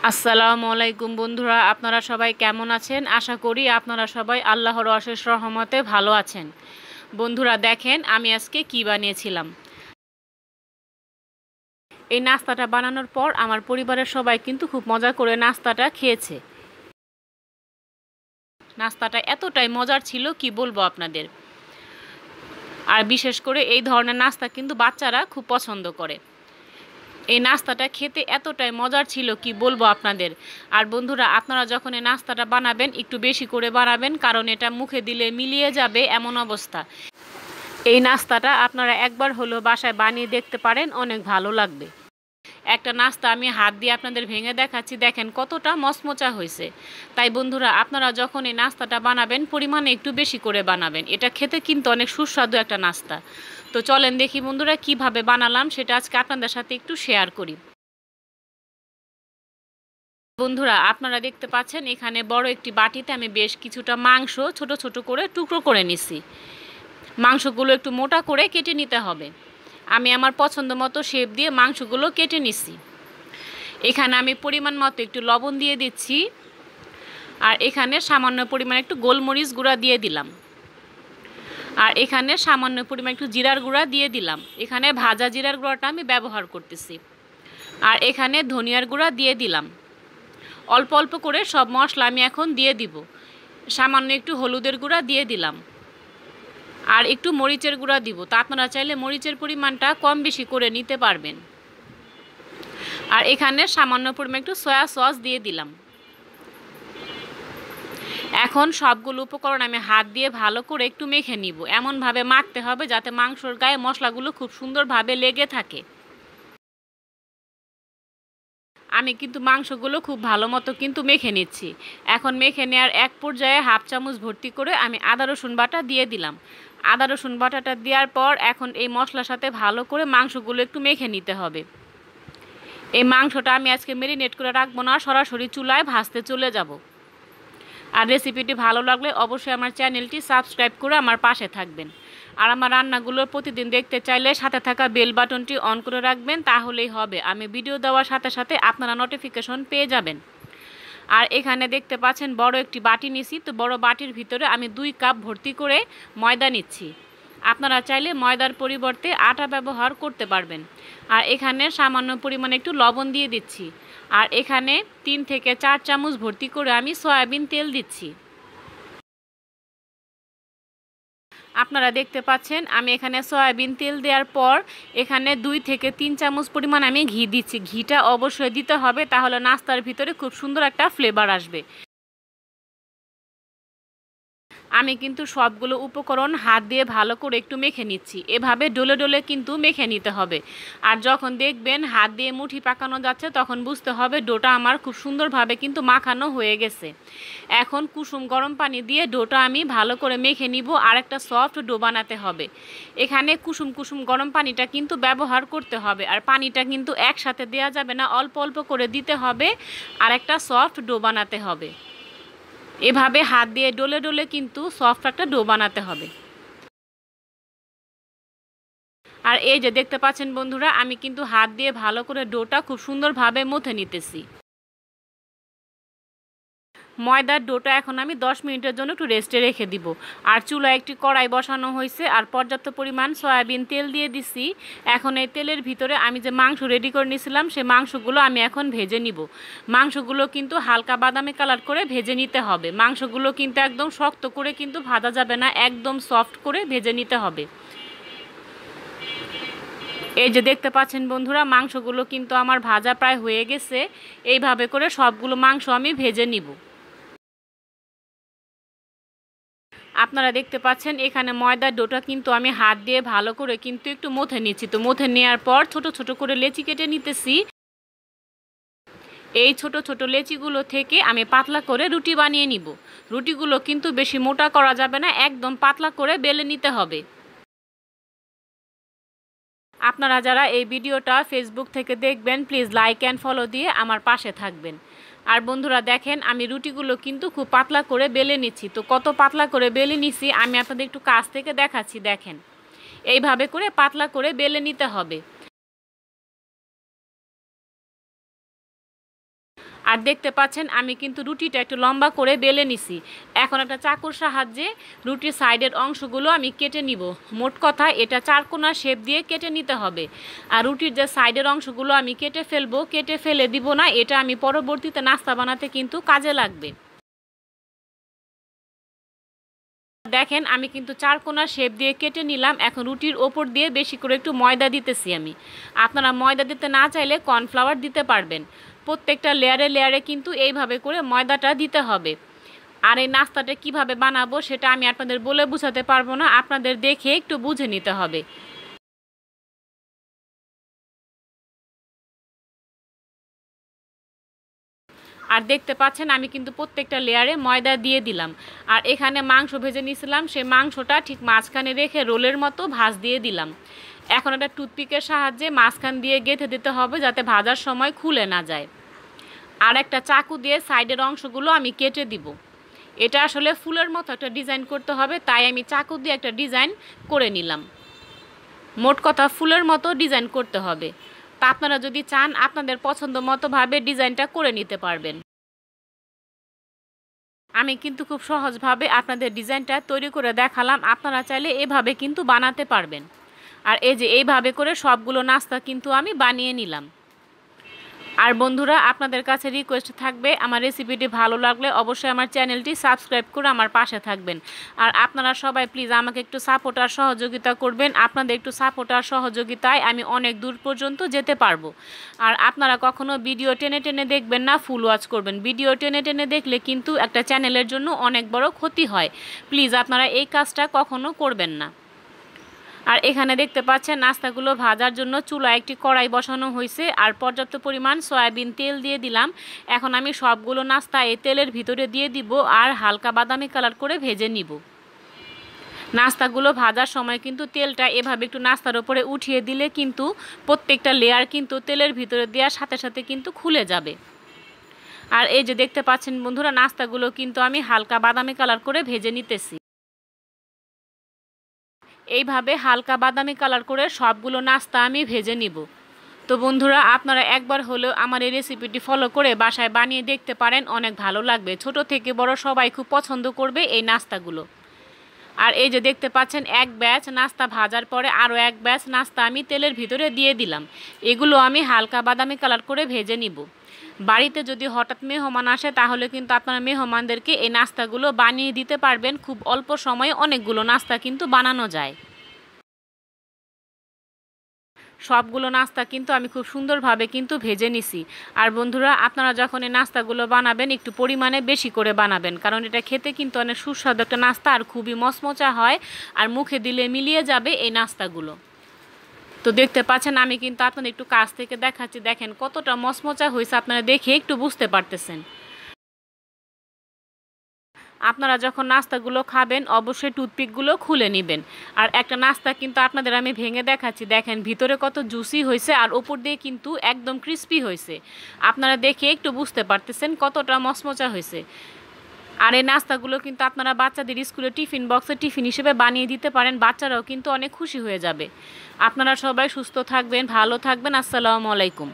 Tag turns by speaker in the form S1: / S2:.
S1: আসসালামু আলাইকুম বন্ধুরা, আপনারা সবাই কেমন আছেন? আশা করি আপনারা সবাই আল্লাহর অশেষ রহমতে ভালো আছেন। বন্ধুরা দেখেন আমি আজকে কি বানিয়েছিলাম। এই নাস্তাটা বানানোর পর আমার পরিবারের সবাই কিন্তু খুব মজা করে নাস্তাটা খেয়েছে। নাস্তাটা এতটাই মজার ছিল কি বলবো আপনাদের। আর বিশেষ করে এই ধরনের নাস্তা কিন্তু বাচ্চারা খুব পছন্দ করে। এই নাস্তাটা খেতে এতটাই মজার ছিল কি বলবো আপনাদের। আর বন্ধুরা আপনারা যখন এই নাস্তাটা বানাবেন একটু বেশি করে বানাবেন, কারণ এটা মুখে দিলে মিলিয়ে যাবে এমন অবস্থা। এই নাস্তাটা আপনারা একবার হলেও বাসায় বানিয়ে দেখতে পারেন, অনেক ভালো লাগবে। একটা নাস্তা আমি হাত দিয়ে আপনাদের ভেঙে দেখাচ্ছি, দেখেন কতটা মচমচা হয়েছে। তাই বন্ধুরা আপনারা যখন এই নাস্তাটা বানাবেন পরিমাণে একটু বেশি করে বানাবেন, এটা খেতে কিন্তু অনেক সুস্বাদু একটা নাস্তা। তো চলেন দেখি বন্ধুরা কিভাবে বানালাম সেটা আজকে আপনাদের সাথে একটু শেয়ার করি। বন্ধুরা আপনারা দেখতে পাচ্ছেন এখানে বড় একটি বাটিতে আমি বেশ কিছুটা মাংস ছোট ছোট করে টুকরো করে নিছি। মাংসগুলো একটু মোটা করে কেটে নিতে হবে। আমি আমার পছন্দ মতো শেপ দিয়ে মাংসগুলো কেটে নিছি। এখানে আমি পরিমাণ মতো একটু লবণ দিয়ে দিচ্ছি, আর এখানে সামান্য পরিমাণ একটু গোলমরিচ গুঁড়া দিয়ে দিলাম, আর এখানে সামান্য পরিমাণ একটু জিরার গুঁড়া দিয়ে দিলাম। এখানে ভাজা জিরার গুঁড়াটা আমি ব্যবহার করতেছি। আর এখানে ধনিয়ার গুঁড়া দিয়ে দিলাম। অল্প অল্প করে সব মশলা আমি এখন দিয়ে দিব। সামান্য একটু হলুদের গুঁড়া দিয়ে দিলাম, আর একটু মরিচের গুঁড়া দিব। তা আপনারা চাইলে মরিচের পরিমাণটা কম বেশি করে নিতে পারবেন। আর এখানে সামান্য পরিমাণ একটু সয়া সস দিয়ে দিলাম। এখন সবগুলো উপকরণ আমি হাত দিয়ে ভালো করে একটু মেখে নিব। এমনভাবে মাখতে হবে যাতে মাংসর গায়ে মশলাগুলো খুব সুন্দরভাবে লেগে থাকে। আমি কিন্তু মাংসগুলো খুব ভালো মতো কিন্তু মেখে নিচ্ছি। এখন মেখে নেওয়ার এক পর্যায়ে হাফ চামচ ভর্তি করে আমি আদা রসুন বাটা দিয়ে দিলাম। আদা রসুন বাটাটা দেওয়ার পর এখন এই মশলার সাথে ভালো করে মাংসগুলো একটু মেখে নিতে হবে। এই মাংসটা আমি আজকে মেরিনেট করে রাখবো না, সরাসরি চুলায় ভাজতে চলে যাব। আর রেসিপিটি ভালো লাগলে অবশ্যই আমার চ্যানেলটি সাবস্ক্রাইব করে আমার পাশে থাকবেন। আর আমার রান্নাগুলো প্রতিদিন দেখতে চাইলে সাথে থাকা বেল বাটনটি অন করে রাখবেন, তাহলেই হবে। আমি ভিডিও দেওয়ার সাথে সাথে আপনারা নোটিফিকেশন পেয়ে যাবেন। আর এখানে দেখতে পাচ্ছেন বড় একটি বাটি নিছি, তো বড় বাটির ভিতরে আমি 2 কাপ ভর্তি করে ময়দা নিচ্ছি। আপনারা চাইলে ময়দার পরিবর্তে আটা ব্যবহার করতে পারবেন। আর এখানে সামান্য পরিমাণে একটু লবণ দিয়ে দিচ্ছি। আর এখানে 3 থেকে 4 চামচ ভর্তি করে আমি সয়াবিন তেল দিচ্ছি। আপনারা দেখতে পাচ্ছেন আমি এখানে সয়াবিন তেল দেওয়ার পর এখানে 2 থেকে 3 চামচ পরিমাণ আমি ঘি দিচ্ছি। ঘিটা অবশ্যই দিতে হবে, তাহলে নাস্তার ভিতরে খুব সুন্দর একটা ফ্লেভার আসবে। আমি কিন্তু সবগুলো উপকরণ হাত দিয়ে ভালো করে একটু মেখে নিচ্ছি। এভাবে ডলে ডলে কিন্তু মেখে নিতে হবে। আর যখন দেখবেন হাত দিয়ে মুঠি পাকানো যাচ্ছে তখন বুঝতে হবে ডোটা আমার খুব সুন্দরভাবে কিন্তু মাখানো হয়ে গেছে। এখন কুসুম গরম পানি দিয়ে ডোটা আমি ভালো করে মেখে নিব, আর একটা সফট ডো বানাতে হবে। এখানে কুসুম কুসুম গরম পানিটা কিন্তু ব্যবহার করতে হবে, আর পানিটা কিন্তু একসাথে দেওয়া যাবে না, অল্প অল্প করে দিতে হবে, আর একটা সফট ডো বানাতে হবে। এভাবে হাত দিয়ে ডলে ডলে কিন্তু সফট একটা ডো বানাতে হবে। আর এই যে দেখতে পাচ্ছেন বন্ধুরা আমি কিন্তু হাত দিয়ে ভালো করে ডোটা খুব সুন্দরভাবে মথে নিতেছি। ময়দার ডোটা এখন আমি 10 মিনিটের জন্য একটু রেস্টে রেখে দিব। আর চুলায় একটি কড়াই বসানো হয়েছে, আর পর্যাপ্ত পরিমাণ সয়াবিন তেল দিয়ে দিছি। এখন এই তেলের ভিতরে আমি যে মাংস রেডি করে নিয়েছিলাম সেই মাংসগুলো আমি এখন ভেজে নিব। মাংসগুলো কিন্তু হালকা বাদামি কালার করে ভেজে নিতে হবে। মাংসগুলো কিন্তু একদম শক্ত করে কিন্তু ভাজা যাবে না, একদম সফট করে ভেজে নিতে হবে। এই যে দেখতে পাচ্ছেন বন্ধুরা মাংসগুলো কিন্তু আমার ভাজা প্রায় হয়ে গেছে। এইভাবে করে সবগুলো মাংস আমি ভেজে নিব। আপনারা দেখতে পাচ্ছেন এখানে ময়দার ডোটা কিন্তু আমি হাত দিয়ে ভালো করে কিন্তু একটু মথে নিচ্ছি। তো মথে নেওয়ার পর ছোট ছোট করে লেচি কেটে নিতেছি। এই ছোট ছোট লেচিগুলো থেকে আমি পাতলা করে রুটি বানিয়ে নিব। রুটিগুলো কিন্তু বেশি মোটা করা যাবে না, একদম পাতলা করে বেলে নিতে হবে। আপনারা যারা এই ভিডিওটা ফেসবুক থেকে দেখবেন প্লিজ লাইক অ্যান্ড ফলো দিয়ে আমার পাশে থাকবেন। আর বন্ধুরা দেখেন আমি রুটিগুলো কিন্তু খুব পাতলা করে বেলে নিচ্ছি। তো কত পাতলা করে বেলে নিছি আমি আপনাদের একটু কাছ থেকে দেখাচ্ছি। দেখেন এইভাবে করে পাতলা করে বেলে নিতে হবে। আর দেখতে পাচ্ছেন আমি কিন্তু রুটিটা একটু লম্বা করে বেলে নিছি। এখন একটা চাকুর সাহায্যে রুটির সাইডের অংশগুলো আমি কেটে নিব। মোট কথা এটা চারকোনা শেপ দিয়ে কেটে নিতে হবে। আর রুটির যে সাইডের অংশগুলো আমি কেটে ফেলবো, কেটে ফেলে দিব না, এটা আমি পরবর্তীতে নাস্তা বানাতে কিন্তু কাজে লাগবে। দেখেন আমি কিন্তু চারকোনা শেপ দিয়ে কেটে নিলাম। এখন রুটির ওপর দিয়ে বেশি করে একটু ময়দা দিতেছি আমি। আপনারা ময়দা দিতে না চাইলে কর্নফ্লাওয়ার দিতে পারবেন। প্রত্যেকটা লেয়ারে লেয়ারে কিন্তু এইভাবে করে ময়দাটা দিতে হবে। আর এই নাস্তাটা কিভাবে বানাবো সেটা আমি আপনাদের বলে বোঝাতে পারবো না, আপনাদের দেখে একটু বুঝে নিতে হবে। আর দেখতে পাচ্ছেন আমি কিন্তু প্রত্যেকটা লেয়ারে ময়দা দিয়ে দিলাম। আর এখানে মাংস ভেজে নিয়েছিলাম, সেই মাংসটা ঠিক মাঝখানে রেখে রোলের মতো ভাঁজ দিয়ে দিলাম। এখন একটা টুথপিকের সাহায্যে মাঝখান দিয়ে গেঁথে দিতে হবে যাতে ভাজার সময় খুলে না যায়। আর একটা চাকু দিয়ে সাইডের অংশগুলো আমি কেটে দিব। এটা আসলে ফুলের মতো একটা ডিজাইন করতে হবে, তাই আমি চাকু দিয়ে একটা ডিজাইন করে নিলাম। মোট কথা ফুলের মতো ডিজাইন করতে হবে। তা আপনারা যদি চান আপনাদের পছন্দ মতোভাবে ডিজাইনটা করে নিতে পারবেন। আমি কিন্তু খুব সহজভাবে আপনাদের ডিজাইনটা তৈরি করে দেখালাম, আপনারা চাইলে এভাবে কিন্তু বানাতে পারবেন। আর এই যে এইভাবে করে সবগুলো নাস্তা কিন্তু আমি বানিয়ে নিলাম। আর বন্ধুরা, আপনাদের কাছে রিকোয়েস্ট থাকবে আমার রেসিপিটি ভালো লাগলে অবশ্যই আমার চ্যানেলটি সাবস্ক্রাইব করে আমার পাশে থাকবেন। আর আপনারা সবাই প্লিজ আমাকে একটু সাপোর্ট আর সহযোগিতা করবেন। আপনাদের একটু সাপোর্ট আর সহযোগিতায় আমি অনেক দূর পর্যন্ত যেতে পারবো। আর আপনারা কখনো ভিডিও টেনে টেনে দেখবেন না, ফুল ওয়াচ করবেন। ভিডিও টেনে টেনে দেখলে কিন্তু একটা চ্যানেলের জন্য অনেক বড় ক্ষতি হয়। প্লিজ আপনারা এই কাজটা কখনো করবেন না। আর এখানে দেখতে পাচ্ছেন নাস্তাগুলো ভাজার জন্য চুলায় একটি কড়াই বসানো হয়েছে আর পর্যাপ্ত পরিমাণ সয়াবিন তেল দিয়ে দিলাম। এখন আমি সবগুলো নাস্তা এই তেলের ভিতরে দিয়ে দিব আর হালকা বাদামি কালার করে ভেজে নিব। নাস্তাগুলো ভাজার সময় কিন্তু তেলটা এভাবে একটু নাস্তার উপরে উঠিয়ে দিলে কিন্তু প্রত্যেকটা লেয়ার কিন্তু তেলের ভিতরে দেওয়ার সাথে সাথে কিন্তু খুলে যাবে। আর এই যে দেখতে পাচ্ছেন বন্ধুরা, নাস্তাগুলো কিন্তু আমি হালকা বাদামি কালার করে ভেজে নিতেছি। এইভাবে হালকা বাদামি কালার করে সবগুলো নাস্তা আমি ভেজে নিব। তো বন্ধুরা, আপনারা একবার হলেও আমার এই রেসিপিটি ফলো করে বাসায় বানিয়ে দেখতে পারেন, অনেক ভালো লাগবে। ছোট থেকে বড় সবাই খুব পছন্দ করবে এই নাস্তাগুলো। আর এই যে দেখতে পাচ্ছেন এক ব্যাচ নাস্তা ভাজার পরে আরও এক ব্যাচ নাস্তা আমি তেলের ভিতরে দিয়ে দিলাম। এগুলো আমি হালকা বাদামি কালার করে ভেজে নিব। বাড়িতে যদি হঠাৎ মেহমান আসে তাহলে কিন্তু আপনারা মেহমানদেরকে এই নাস্তাগুলো বানিয়ে দিতে পারবেন। খুব অল্প সময়ে অনেকগুলো নাস্তা কিন্তু বানানো যায়। সবগুলো নাস্তা কিন্তু আমি খুব সুন্দরভাবে কিন্তু ভেজে নিছি। আর বন্ধুরা, আপনারা যখন এই নাস্তাগুলো বানাবেন একটু পরিমাণে বেশি করে বানাবেন, কারণ এটা খেতে কিন্তু অনেক সুস্বাদু একটা নাস্তা আর খুবই মচমচা হয় আর মুখে দিলে মিলিয়ে যাবে এই নাস্তাগুলো। তো দেখতে পাচ্ছেন আমি কিন্তু আপনাদের একটু কাছ থেকে দেখাচ্ছি, দেখেন কতটা মচমচা হয়েছে, আপনারা দেখে একটু বুঝতে পারতেছেন। আপনারা যখন নাস্তাগুলো খাবেন অবশ্যই টুথপিকগুলো খুলে নেবেন। আর একটা নাস্তা কিন্তু আপনাদের আমি ভেঙে দেখাচ্ছি, দেখেন ভিতরে কত জুসি হয়েছে আর ওপর দিয়ে কিন্তু একদম ক্রিস্পি হয়েছে। আপনারা দেখে একটু বুঝতে পারতেছেন কতটা মচমচা হয়েছে। আর এই নাস্তাগুলো কিন্তু আপনারা বাচ্চাদের স্কুলে টিফিন বক্সে টিফিন হিসেবে বানিয়ে দিতে পারেন, বাচ্চারাও কিন্তু অনেক খুশি হয়ে যাবে। আপনারা সবাই সুস্থ থাকবেন, ভালো থাকবেন। আসসালামু আলাইকুম।